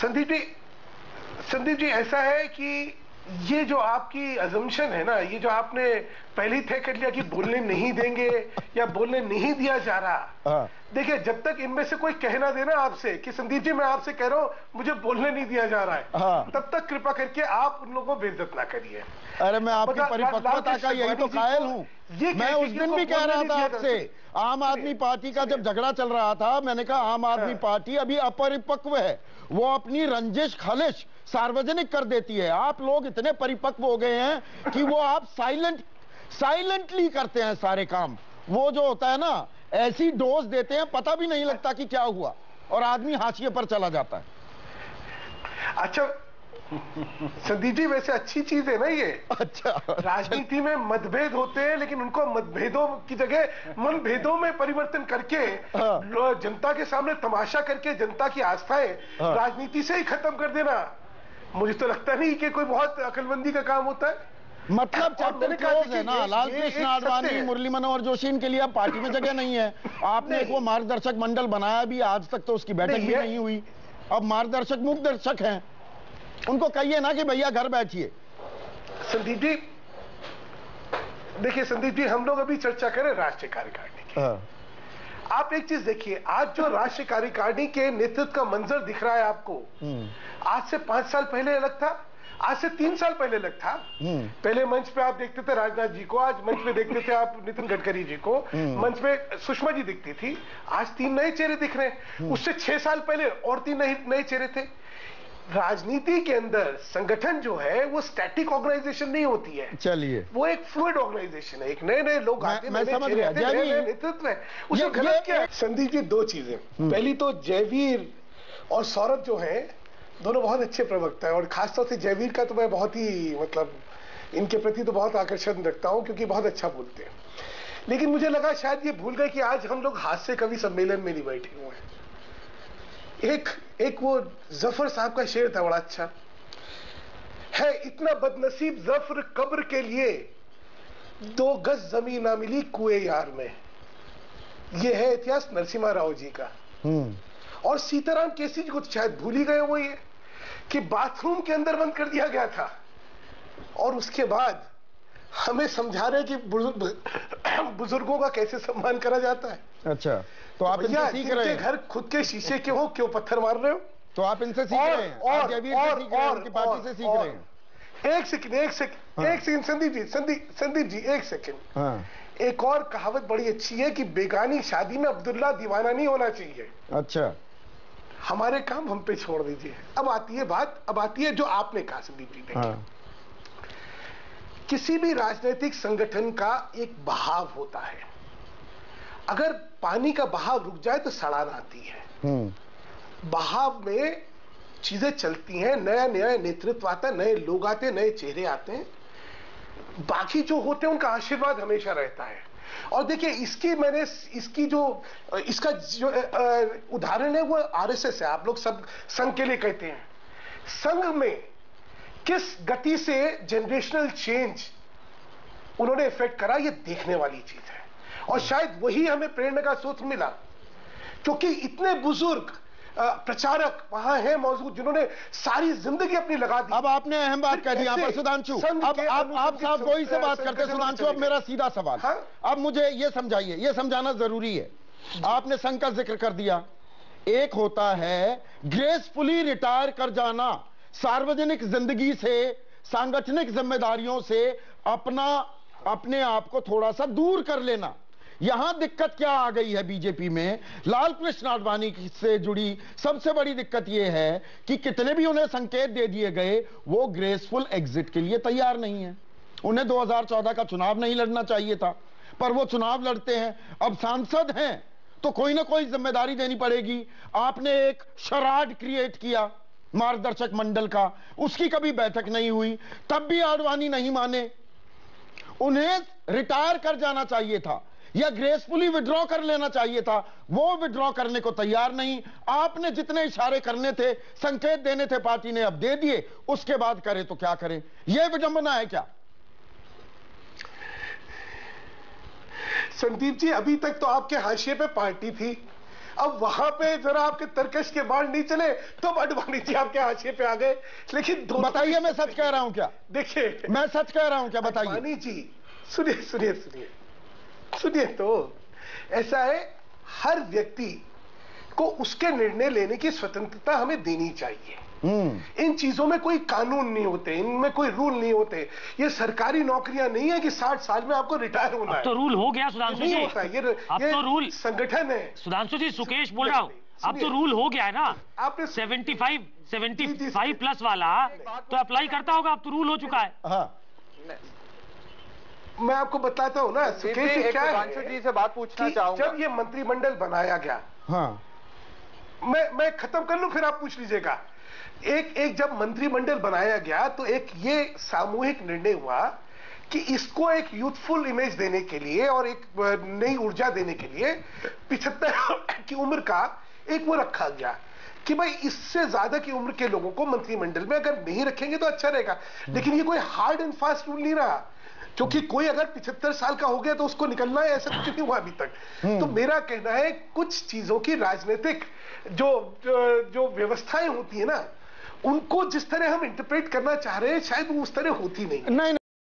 संदीप जी ऐसा है कि ये जो आपकी अजम्पशन है ना, ये जो आपने पहले ही तय कर लिया कि बोलने नहीं देंगे या बोलने नहीं दिया जा रहा, देखिए जब तक इनमें से कोई कहना देना आपसे कि संदीप जी मैं आपसे कह रहा हूं मुझे बोलने नहीं दिया जा रहा है, तब तक कृपा करके आप उन लोगों को बेइज्जत ना करिए। अरे मैं आपकी परिपक्वता का यही तो कायल हूं। मैं उस दिन भी कह रहा था आपसे, आम आदमी पार्टी का जब झगड़ा चल रहा था, मैंने कहा आम आदमी पार्टी अभी अपरिपक्व है, वो अपनी रंजिश खलिश सार्वजनिक कर देती है। आप लोग इतने परिपक्व हो गए हैं कि वो आप साइलेंटली करते हैं सारे काम। वो जो होता है ना, ऐसी डोज देते हैं पता भी नहीं लगता कि क्या हुआ और आदमी हाशिए पर चला जाता है। अच्छा संदीप जी वैसे अच्छी चीज है ना ये। अच्छा, राजनीति में मतभेद होते हैं लेकिन उनको मतभेदों की जगह मनभेदों में परिवर्तन करके जनता के सामने तमाशा करके जनता की आस्थाएं राजनीति से ही खत्म कर देना, मुझे तो लगता नहीं कि कोई बहुत अकलमंदी का काम होता है। मतलब चैप्टर क्लोज है ना। लाल कृष्ण आडवाणी, मुरली मनोहर जोशी, इनके लिए अब पार्टी में जगह नहीं है। आपने एक वो मार्गदर्शक मंडल बनाया भी, आज तक तो उसकी बैठक भी नहीं हुई। अब मार्गदर्शक मुखदर्शक हैं, उनको कहिए ना कि भैया घर बैठिए। संदीप जी देखिए, संदीप जी हम लोग अभी चर्चा करें राष्ट्रीय कार्यकारिणी की। आप एक चीज देखिए, आज जो राष्ट्रीय कार्यकारिणी के नेतृत्व का मंजर दिख रहा है आपको, आज से 5 साल पहले अलग था, आज से 3 साल पहले अलग था। पहले मंच पे आप देखते थे राजनाथ जी को, आज मंच पे देखते थे आप नितिन गडकरी जी को, मंच पे सुषमा जी दिखती थी, आज 3 नए चेहरे दिख रहे हैं। उससे 6 साल पहले और 3 नए चेहरे थे। राजनीति के अंदर संगठन जो है वो स्टैटिक ऑर्गेनाइजेशन नहीं होती है, चलिए वो एक फ्लूइड ऑर्गेनाइजेशन है। एक नए लोग आते हैं, नए नेतृत्व है, उसमें गलत क्या है? संदीप जी 2 चीजें, पहली तो जयवीर और सौरभ जो है दोनों बहुत अच्छे प्रवक्ता है, और खासतौर से जयवीर का तो मैं बहुत ही मतलब इनके प्रति तो बहुत आकर्षण रखता हूं क्योंकि बहुत अच्छा बोलते हैं। लेकिन मुझे लगा शायद ये भूल गए कि आज हम लोग हास्य कवि सम्मेलन में नहीं बैठे हुए हैं। एक वो जफर साहब का शेर था बड़ा अच्छा है, इतना बदनसीब जफर कब्र के लिए 2 गज जमीन ना मिली कुएं यार में। ये है इतिहास नरसिम्हा राव जी का। और सीताराम केसी जी को तो शायद भूल ही गए वो, ये कि बाथरूम के अंदर बंद कर दिया गया था और उसके बाद हमें समझा रहे कि बुजुर्गों का कैसे सम्मान करा जाता है। अच्छा, तो आप इनसे सीख रहे हैं? घर खुद के शीशे के हो, क्यों पत्थर मार रहे हो? तो आप इनसे सीख रहे हैं, आप जयवीर से सीख रहे हैं, उनकी पार्टी से सीख रहे हैं। एक सेकंड संदीप जी एक सेकंड। एक और कहावत बड़ी अच्छी है कि बेगानी शादी में अब्दुल्ला दीवाना नहीं होना चाहिए। अच्छा, हमारे काम हम पे छोड़ दीजिए। अब आती है बात, अब आती है जो आपने कहा संदीप जी ने। किसी भी राजनीतिक संगठन का एक बहाव होता है, अगर पानी का बहाव रुक जाए तो सड़ान आती है। बहाव में चीजें चलती हैं, नया नेतृत्व आता है, नए लोग आते हैं, नए चेहरे आते हैं, बाकी जो होते हैं उनका आशीर्वाद हमेशा रहता है। और देखिए इसका जो उदाहरण है वो आरएसएस है। आप लोग सब संघ के लिए कहते हैं, संघ में किस गति से जनरेशनल चेंज उन्होंने इफेक्ट करा, ये देखने वाली चीज है। और शायद वही हमें प्रेरणा का स्रोत मिला, क्योंकि इतने बुजुर्ग प्रचारक वहां हैं मौजूद जिन्होंने सारी जिंदगी अपनी लगा दी। अब आपने अहम बात कह दी यहाँ पर सुधांशु। अब आप साहब गोई से बात करते सुधांशु। अब मेरा सीधा सवाल, अब मुझे ये समझाइए, ये समझाना जरूरी है। आपने संघ का जिक्र कर दिया, एक होता है ग्रेसफुली रिटायर कर जाना, सार्वजनिक जिंदगी से, सांगठनिक जिम्मेदारियों से अपने आप को थोड़ा सा दूर कर लेना। यहां दिक्कत क्या आ गई है बीजेपी में? लाल कृष्ण आडवाणी से जुड़ी सबसे बड़ी दिक्कत यह है कि कितने भी उन्हें संकेत दे दिए गए, वो ग्रेसफुल एग्जिट के लिए तैयार नहीं है। उन्हें 2014 का चुनाव नहीं लड़ना चाहिए था, पर वो चुनाव लड़ते हैं। अब सांसद हैं तो कोई ना कोई जिम्मेदारी देनी पड़ेगी। आपने एक शराड क्रिएट किया मार्गदर्शक मंडल का, उसकी कभी बैठक नहीं हुई, तब भी आडवाणी नहीं माने। उन्हें रिटायर कर जाना चाहिए था या ग्रेसफुली विड्रॉ कर लेना चाहिए था, वो विड्रॉ करने को तैयार नहीं। आपने जितने इशारे करने थे, संकेत देने थे, पार्टी ने अब दे दिए, उसके बाद करे तो क्या करें? यह विडंबना है क्या? संदीप जी, अभी तक तो आपके हाशिए पे पार्टी थी, अब वहां पे जरा आपके तर्कश के बाढ़ नहीं चले तो अडवाणी जी आपके हाशिए पे आ गए, लेकिन बताइए मैं सच कह रहा हूं क्या? देखिए मैं सच कह रहा हूं क्या? बताइए। अडवाणी जी सुनिए सुनिए सुनिए सुनिए, तो ऐसा है, हर व्यक्ति को उसके निर्णय लेने की स्वतंत्रता हमें देनी चाहिए। इन चीजों में कोई कानून नहीं होते, इनमें कोई रूल नहीं होते। ये सरकारी नौकरियां नहीं है कि 60 साल में आपको रिटायर होना है। तो रूल हो गया सुधांशु जी, होता है। ये तो रूल संगठन है। सुधांशु जी, सुकेश बोल रहा हूँ, अब तो रूल हो गया है ना। आपने 75 प्लस वाला तो अप्लाई करता होगा, अब तो रूल हो चुका है। हाँ, मैं आपको बताता हूँ ना सुकेश, क्या है जी से बात पूछना चाहूंगा। जब ये मंत्रिमंडल बनाया गया, हाँ, मैं खत्म कर लूं फिर आप पूछ लीजिएगा। एक जब मंत्रिमंडल बनाया गया तो एक ये सामूहिक निर्णय हुआ कि इसको एक यूथफुल इमेज देने के लिए और एक नई ऊर्जा देने के लिए 75 की उम्र का एक वो रखा गया कि भाई इससे ज्यादा की उम्र के लोगों को मंत्रिमंडल में अगर नहीं रखेंगे तो अच्छा रहेगा। लेकिन ये कोई हार्ड एंड फास्ट रूल नहीं रहा, क्योंकि कोई अगर 75 साल का हो गया तो उसको निकलना है, ऐसा कुछ नहीं हुआ अभी तक। तो मेरा कहना है कुछ चीजों की राजनीतिक जो व्यवस्थाएं होती है ना, उनको जिस तरह हम इंटरप्रेट करना चाह रहे हैं शायद वो उस तरह होती नहीं।